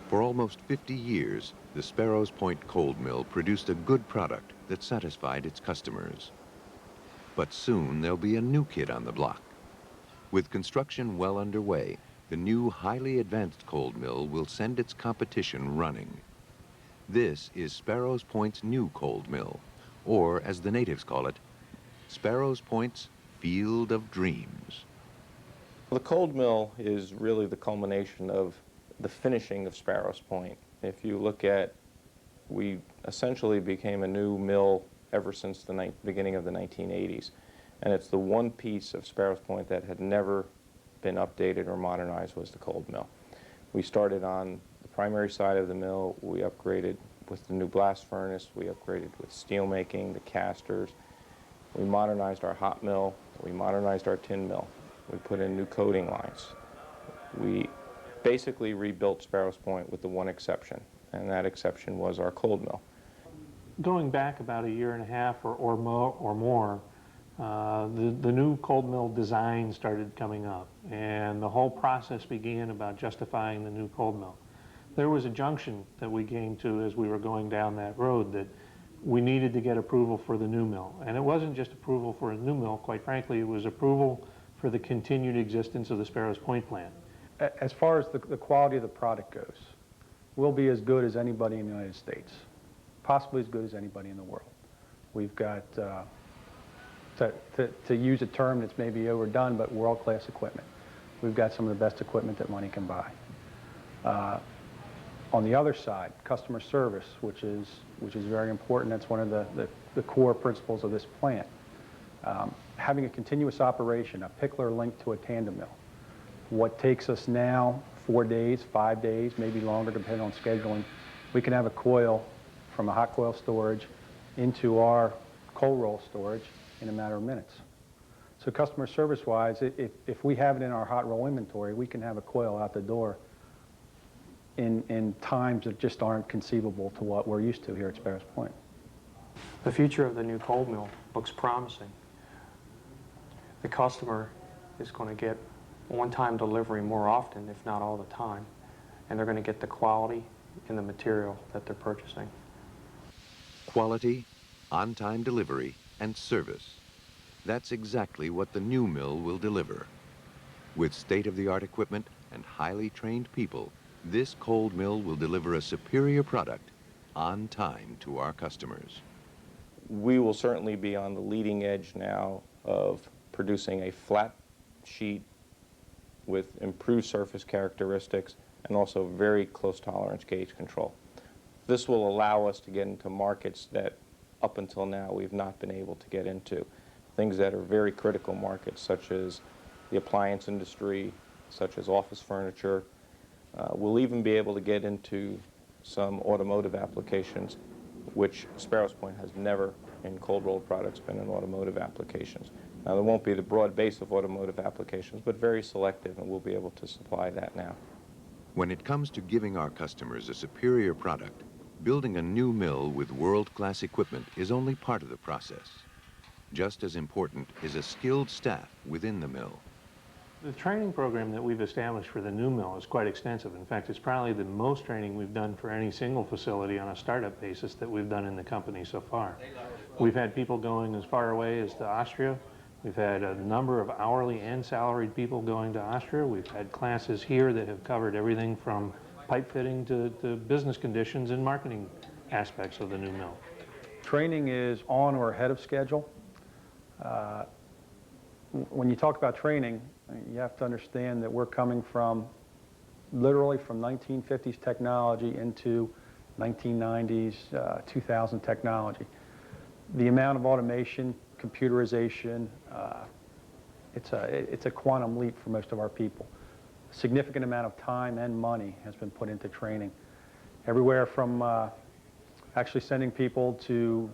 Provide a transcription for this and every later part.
For almost 50 years, the Sparrows Point cold mill produced a good product that satisfied its customers. But soon there'll be a new kid on the block. With construction well underway, the new highly advanced cold mill will send its competition running. This is Sparrows Point's new cold mill, or as the natives call it, Sparrows Point's Field of Dreams. The cold mill is really the culmination of the finishing of Sparrows Point. If you look at, we essentially became a new mill ever since the beginning of the 1980s. And it's the one piece of Sparrows Point that had never been updated or modernized was the cold mill. We started on the primary side of the mill. We upgraded with the new blast furnace. We upgraded with steel making, the casters. We modernized our hot mill. We modernized our tin mill. We put in new coating lines. We basically rebuilt Sparrows Point with the one exception, and that exception was our cold mill. Going back about a year and a half or more, the new cold mill design started coming up, and the whole process began about justifying the new cold mill. There was a junction that we came to as we were going down that road that we needed to get approval for the new mill. And it wasn't just approval for a new mill, quite frankly, it was approval for the continued existence of the Sparrows Point plant. As far as the quality of the product goes, we'll be as good as anybody in the United States, possibly as good as anybody in the world. We've got, to use a term that's maybe overdone, but world-class equipment. We've got some of the best equipment that money can buy. On the other side, customer service, which is very important. That's one of the core principles of this plant. Having a continuous operation, a pickler linked to a tandem mill. What takes us now 4 days, 5 days, maybe longer depending on scheduling, we can have a coil from a hot coil storage into our cold roll storage in a matter of minutes. So customer service-wise, if we have it in our hot roll inventory, we can have a coil out the door in times that just aren't conceivable to what we're used to here at Sparrows Point. The future of the new cold mill looks promising. The customer is going to get one-time delivery more often, if not all the time, and they're going to get the quality in the material that they're purchasing. Quality, on-time delivery, and service. That's exactly what the new mill will deliver. With state-of-the-art equipment and highly trained people, this cold mill will deliver a superior product on time to our customers. We will certainly be on the leading edge now of producing a flat sheet with improved surface characteristics and also very close tolerance gauge control. This will allow us to get into markets that up until now we've not been able to get into. Things that are very critical markets, such as the appliance industry, such as office furniture. We'll even be able to get into some automotive applications, which Sparrows Point has never in cold rolled products been in automotive applications. Now there won't be the broad base of automotive applications, but very selective, and we'll be able to supply that now. When it comes to giving our customers a superior product, building a new mill with world-class equipment is only part of the process. Just as important is a skilled staff within the mill. The training program that we've established for the new mill is quite extensive. In fact, it's probably the most training we've done for any single facility on a startup basis that we've done in the company so far. We've had people going as far away as to Austria. We've had a number of hourly and salaried people going to Austria. We've had classes here that have covered everything from pipe fitting to business conditions and marketing aspects of the new mill. Training is on or ahead of schedule. When you talk about training, you have to understand that we're coming from literally from 1950s technology into 1990s, 2000 technology. The amount of automation, computerization, it's a quantum leap for most of our people. A significant amount of time and money has been put into training. Everywhere from actually sending people to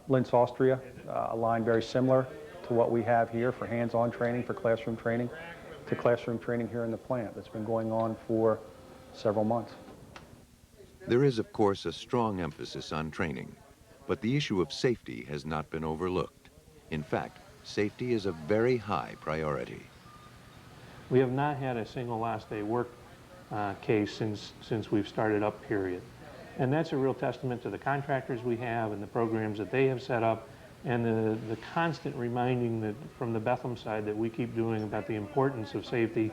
Linz, Austria, a line very similar to what we have here for hands-on training, for classroom training, to classroom training here in the plant that's been going on for several months. There is, of course, a strong emphasis on training, but the issue of safety has not been overlooked. In fact, safety is a very high priority. We have not had a single last day work case since we've started up, period. And that's a real testament to the contractors we have and the programs that they have set up, and the constant reminding that from the Bethlehem side that we keep doing about the importance of safety.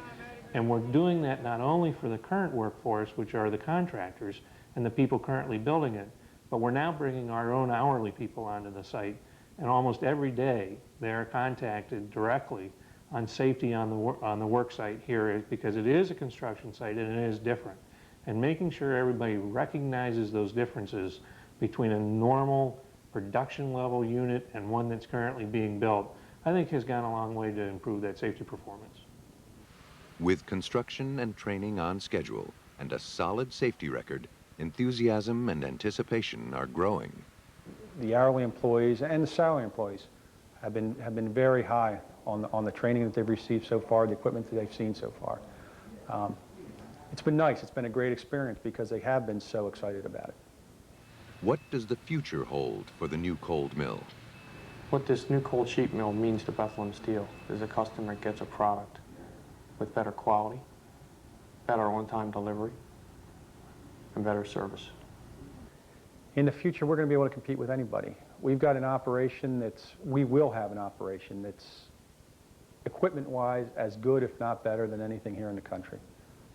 And we're doing that not only for the current workforce, which are the contractors and the people currently building it, but we're now bringing our own hourly people onto the site. And almost every day they are contacted directly on safety on the work site here, because it is a construction site and it is different. And making sure everybody recognizes those differences between a normal production level unit and one that's currently being built, I think has gone a long way to improve that safety performance. With construction and training on schedule and a solid safety record, enthusiasm and anticipation are growing. The hourly employees and the salary employees have been very high on the training that they've received so far, the equipment that they've seen so far. It's been nice. It's been a great experience because they have been so excited about it. What does the future hold for the new cold mill? What this new cold sheet mill means to Bethlehem Steel is the customer gets a product with better quality, better on-time delivery, and better service. In the future, we're going to be able to compete with anybody. We've got an operation we will have an operation that's equipment-wise as good, if not better, than anything here in the country.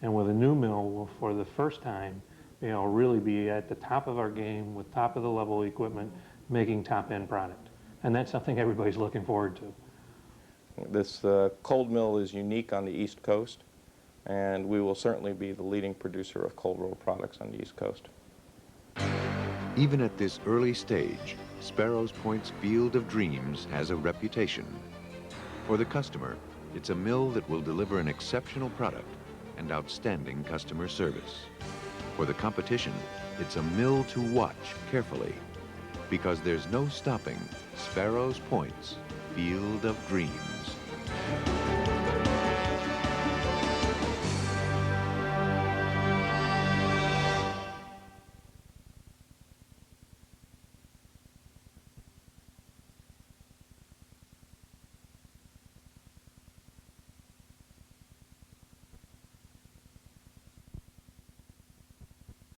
And with a new mill, we'll, for the first time, really be at the top of our game with top of the level equipment, making top-end product. And that's something everybody's looking forward to. This cold mill is unique on the East Coast, and we will certainly be the leading producer of cold roll products on the East Coast. Even at this early stage, Sparrows Point's Field of Dreams has a reputation. For the customer, it's a mill that will deliver an exceptional product and outstanding customer service. For the competition, it's a mill to watch carefully, because there's no stopping Sparrows Point's Field of Dreams.